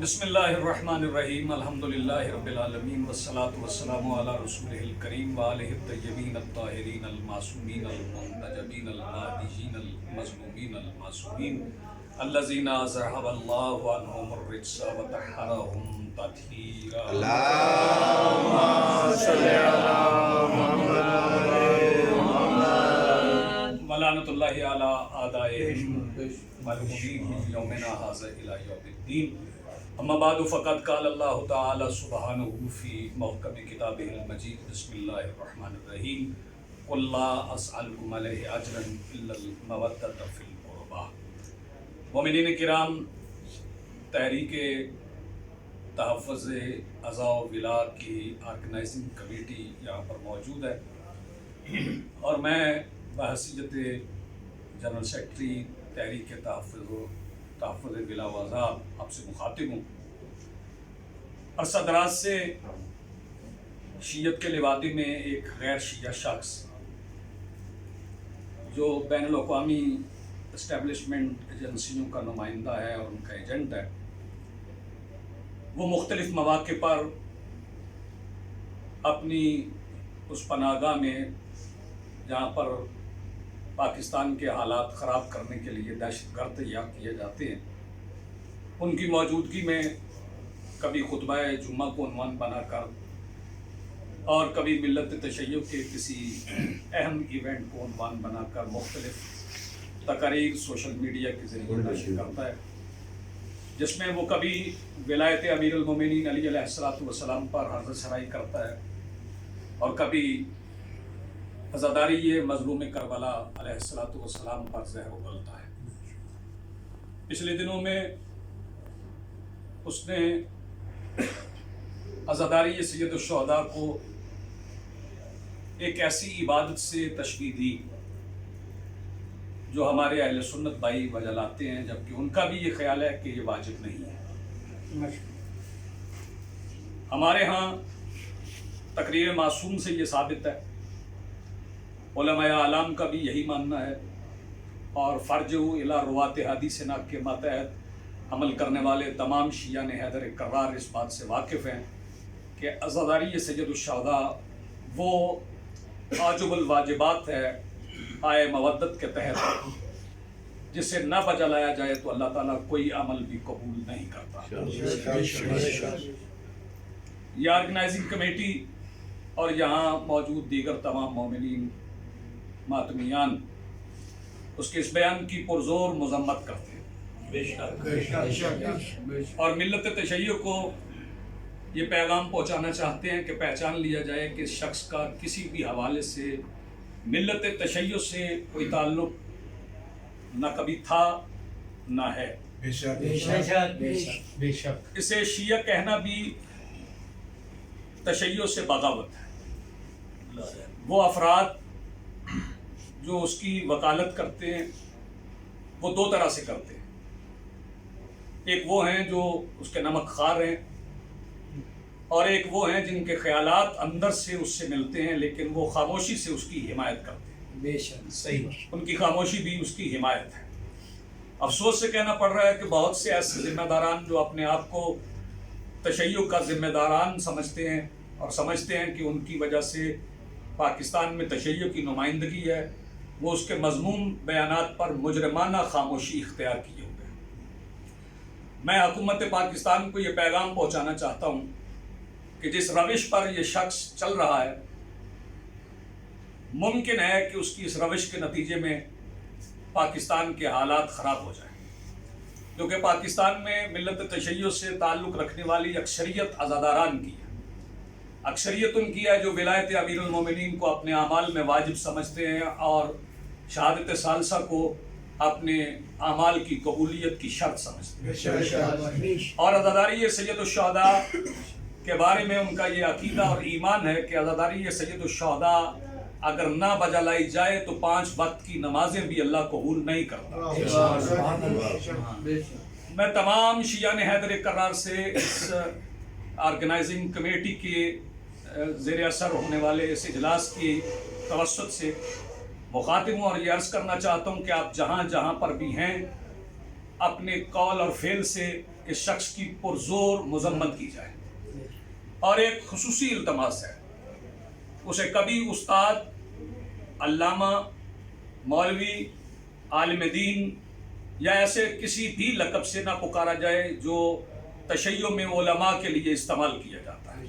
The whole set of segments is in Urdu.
بسم اللہ الرحمن الرحیم الحمدللہ رب العالمین والصلاة والسلام علی رسولہ الکریم وآلہ الطیبین الطاہرین المعصومین المنتجبین المہدیین المظلومین المعصومین الذین ذہب اللہ عنہم الرجس وطہرہم تطہیرا اللہم صلی علی محمد ولعنۃ اللہ علی اعدائہم ملعونین یومنا ھذا الی یوم الدین اما بعد فقد قال اللہ تعالی سبحانہ فی محکم کتابہ المجید بسم اللہ الرحمن الرحیم قل لا اسألکم علیہ اجرا الا المودۃ فی القربى۔ مومنین کرام، تحریک تحفظ اعضاء و ولا کی آرگنائزنگ کمیٹی یہاں پر موجود ہے اور میں بحیثیت جنرل سیکرٹری تحریک تحفظ ولا و اعضاء آپ سے مخاطب ہوں۔ عرصہ دراز سے شیعت کے لبادی میں ایک غیر شیعہ شخص جو بین الاقوامی اسٹیبلشمنٹ ایجنسیوں کا نمائندہ ہے اور ان کا ایجنٹ ہے، وہ مختلف مواقع پر اپنی اس پناہگاہ میں جہاں پر پاکستان کے حالات خراب کرنے کے لیے دہشت گرد تیار کیے جاتے ہیں، ان کی موجودگی میں کبھی خطبہ جمعہ کو عنوان بنا کر اور کبھی ملت تشیع کے کسی اہم ایونٹ کو عنوان بنا کر مختلف تقاریر سوشل میڈیا کے ذریعے نشر کرتا ہے، جس میں وہ کبھی ولایت امیر المومنین علی علیہ السلام پر حضرت سرائی کرتا ہے اور کبھی عزاداری مظلوم کربلا علیہ السلام پر زہر اگلتا ہے۔ پچھلے دنوں میں اس نے عزاداری سید الشہداء کو ایک ایسی عبادت سے تشبیہ دی جو ہمارے اہل سنت بھائی بجلاتے ہیں، جبکہ ان کا بھی یہ خیال ہے کہ یہ واجب نہیں ہے۔ ہمارے ہاں تقریر معصوم سے یہ ثابت ہے، علماء اعلام کا بھی یہی ماننا ہے، اور فرجہ الی روات حدیث نا کے ماتحت عمل کرنے والے تمام شیعہ نے حیدر کرار اس بات سے واقف ہیں کہ عزاداری سید الشہداء وہ واجب الواجبات ہے آئے مودت کے تحت، جسے نہ بجا لایا جائے تو اللہ تعالیٰ کوئی عمل بھی قبول نہیں کرتا۔ یہ آرگنائزنگ کمیٹی اور یہاں موجود دیگر تمام مومنین ماتمیان اس کے اس بیان کی پرزور مذمت کرتے ہیں اور ملت تشیع کو یہ پیغام پہنچانا چاہتے ہیں کہ پہچان لیا جائے کہ اس شخص کا کسی بھی حوالے سے ملت تشیع سے کوئی تعلق نہ کبھی تھا نہ ہے۔ اسے شیعہ کہنا بھی تشیع سے بغاوت ہے۔ وہ افراد جو اس کی وکالت کرتے ہیں وہ دو طرح سے کرتے ہیں، ایک وہ ہیں جو اس کے نمک خوار ہیں، اور ایک وہ ہیں جن کے خیالات اندر سے اس سے ملتے ہیں لیکن وہ خاموشی سے اس کی حمایت کرتے ہیں۔ بے شک صحیح، ان کی خاموشی بھی اس کی حمایت ہے۔ افسوس سے کہنا پڑ رہا ہے کہ بہت سے ایسے ذمہ داران جو اپنے آپ کو تشیع کا ذمہ داران سمجھتے ہیں اور سمجھتے ہیں کہ ان کی وجہ سے پاکستان میں تشیع کی نمائندگی ہے، وہ اس کے مذموم بیانات پر مجرمانہ خاموشی اختیار کیے ہوئے ہیں۔ میں حکومت پاکستان کو یہ پیغام پہنچانا چاہتا ہوں کہ جس روش پر یہ شخص چل رہا ہے، ممکن ہے کہ اس کی اس روش کے نتیجے میں پاکستان کے حالات خراب ہو جائیں، کیونکہ پاکستان میں ملت تشیع سے تعلق رکھنے والی اکثریت عزاداران کی ہے۔ اکثریت ان کی ہے جو ولایت امیر المومنین کو اپنے اعمال میں واجب سمجھتے ہیں اور شہادت ثالثہ کو اپنے اعمال کی قبولیت کی شرط سمجھتے ہیں، اور عزاداری سید الشہداء کے بارے میں ان کا یہ عقیدہ اور ایمان ہے کہ عزاداری سید الشہداء اگر نہ بجا لائی جائے تو 5 وقت کی نمازیں بھی اللہ قبول نہیں کرتا۔ میں تمام شیعہ نے حیدر کرار سے اس آرگنائزنگ کمیٹی کے زیر اثر ہونے والے اس اجلاس کی توسط سے مخاطب ہوں اور یہ عرض کرنا چاہتا ہوں کہ آپ جہاں جہاں پر بھی ہیں اپنے قول اور فعل سے اس شخص کی پرزور مذمت کی جائے، اور ایک خصوصی التماس ہے، اسے کبھی استاد، علامہ، مولوی، عالم دین یا ایسے کسی بھی لقب سے نہ پکارا جائے جو تشیع میں علماء کے لیے استعمال کیا جاتا ہے،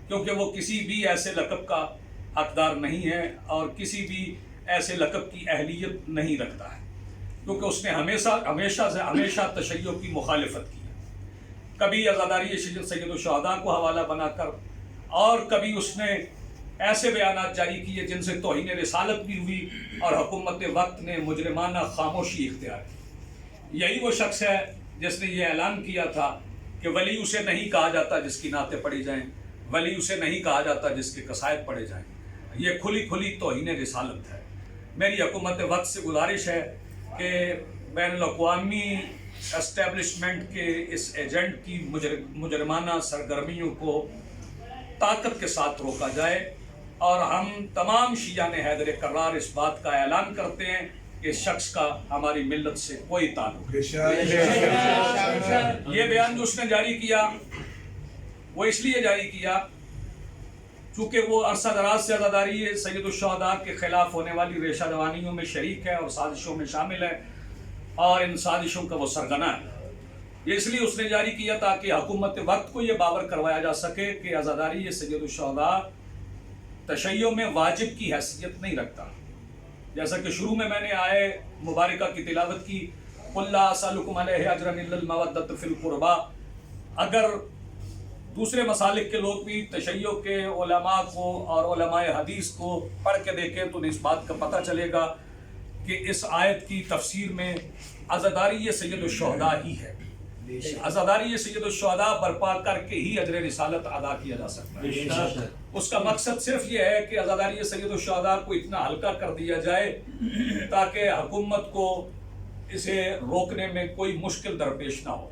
کیونکہ وہ کسی بھی ایسے لقب کا حقدار نہیں ہے اور کسی بھی ایسے لقب کی اہلیت نہیں رکھتا ہے، کیونکہ اس نے ہمیشہ تشیع کی مخالفت کی ہے، کبھی عزاداری سید الشہداء کو حوالہ بنا کر، اور کبھی اس نے ایسے بیانات جاری کیے جن سے توہین رسالت بھی ہوئی اور حکومت وقت نے مجرمانہ خاموشی اختیار کی۔ یہی وہ شخص ہے جس نے یہ اعلان کیا تھا کہ ولی اسے نہیں کہا جاتا جس کی نعتیں پڑھی جائیں، ولی اسے نہیں کہا جاتا جس کے قصائد پڑھے جائیں۔ یہ کھلی توہین رسالت ہے۔ میری حکومت وقت سے گزارش ہے کہ بین الاقوامی اسٹیبلشمنٹ کے اس ایجنٹ کی مجرمانہ سرگرمیوں کو طاقت کے ساتھ روکا جائے، اور ہم تمام شیعان حیدر کرار اس بات کا اعلان کرتے ہیں کہ اس شخص کا ہماری ملت سے کوئی تعلق نہیں۔ یہ بیان جو اس نے جاری کیا وہ اس لیے جاری کیا چونکہ وہ عرصہ دراز سے عزاداری سید الشہداء کے خلاف ہونے والی ریشہ دوانیوں میں شریک ہے اور سازشوں میں شامل ہے، اور ان سازشوں کا وہ سرغنہ ہے۔ یہ اس لیے اس نے جاری کیا تاکہ حکومت وقت کو یہ باور کروایا جا سکے کہ عزاداری سید الشہداء تشیع میں واجب کی حیثیت نہیں رکھتا، جیسا کہ شروع میں نے آئے مبارکہ کی تلاوت کی، قُلْ لَا أَسْأَلُكُمْ عَلَيْهِ أَجْرًا إِلَّا الْمَوَدَّةَ فِي الْقُرْبَى۔ اگر دوسرے مسالک کے لوگ بھی تشیع کے علماء کو اور علماء حدیث کو پڑھ کے دیکھیں تو انہیں اس بات کا پتہ چلے گا کہ اس آیت کی تفسیر میں عزاداری سید الشہداء ہی ہے۔ عزاداری سید الشہداء برپا کر کے ہی اجر رسالت ادا کیا جا سکتا ہے۔ اس کا مقصد صرف یہ ہے کہ عزاداری سید الشہداء کو اتنا ہلکا کر دیا جائے تاکہ حکومت کو اسے روکنے میں کوئی مشکل درپیش نہ ہو۔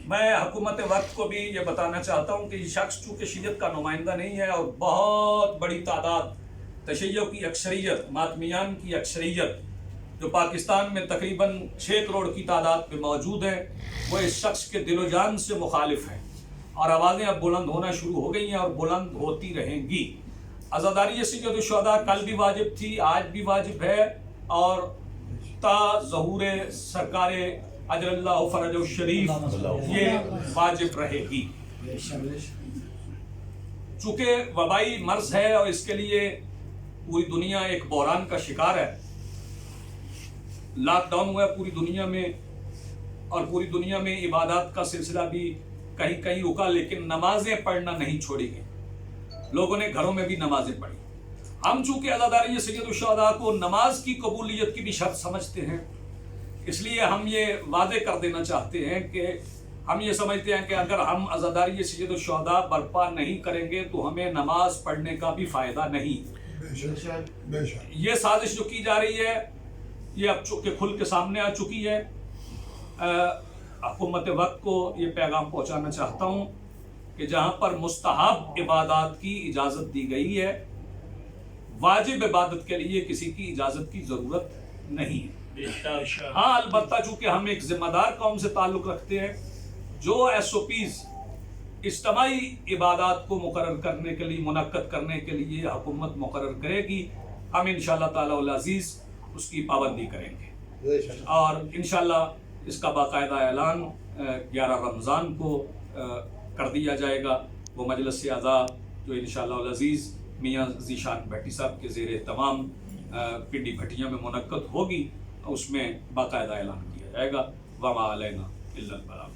میں حکومت وقت کو بھی یہ بتانا چاہتا ہوں کہ یہ شخص چونکہ شیعت کا نمائندہ نہیں ہے اور بہت بڑی تعداد تشیع کی اکثریت، ماتمیان کی اکثریت جو پاکستان میں تقریباً 6 کروڑ کی تعداد پہ موجود ہیں، وہ اس شخص کے دل و جان سے مخالف ہیں، اور آوازیں اب بلند ہونا شروع ہو گئی ہیں اور بلند ہوتی رہیں گی۔ عزاداری سید الشہداء کل بھی واجب تھی، آج بھی واجب ہے، اور تا ظہور سرکار اجل اللہ فرج الشریف یہ واجب رہے گی۔ چونکہ وبائی مرض ہے اور اس کے لیے پوری دنیا ایک بحران کا شکار ہے، لاک ڈاؤن ہوا ہے پوری دنیا میں، اور پوری دنیا میں عبادات کا سلسلہ بھی کہیں کہیں رکا، لیکن نمازیں پڑھنا نہیں چھوڑی گئی، لوگوں نے گھروں میں بھی نمازیں پڑھی۔ ہم چونکہ عزاداری سید الشہداء کو نماز کی قبولیت کی بھی شرط سمجھتے ہیں، اس لیے ہم یہ واضح کر دینا چاہتے ہیں کہ ہم یہ سمجھتے ہیں کہ اگر ہم عزاداری سید الشہداء برپا نہیں کریں گے تو ہمیں نماز پڑھنے کا بھی فائدہ نہیں۔ یہ سازش جو کی جا رہی ہے یہ اب چونکہ کھل کے سامنے آ چکی ہے۔ حکومت وقت کو یہ پیغام پہنچانا چاہتا ہوں کہ جہاں پر مستحب عبادات کی اجازت دی گئی ہے، واجب عبادت کے لیے کسی کی اجازت کی ضرورت نہیں ہے۔ ہاں البتہ چونکہ ہم ایک ذمہ دار قوم سے تعلق رکھتے ہیں، جو SOPs اجتماعی عبادات کو مقرر کرنے کے لیے، منعقد کرنے کے لیے حکومت مقرر کرے گی، ہم انشاءاللہ تعالی العزیز اس کی پابندی کریں گے، اور انشاءاللہ اس کا باقاعدہ اعلان 11 رمضان کو کر دیا جائے گا۔ وہ مجلس اعضاء جو انشاءاللہ العزیز میاں ذیشان بھٹی صاحب کے زیر اہتمام پنڈی بھٹیاں میں منعقد ہوگی، اس میں باقاعدہ اعلان کیا جائے گا۔ وما علینا الا البلاغ۔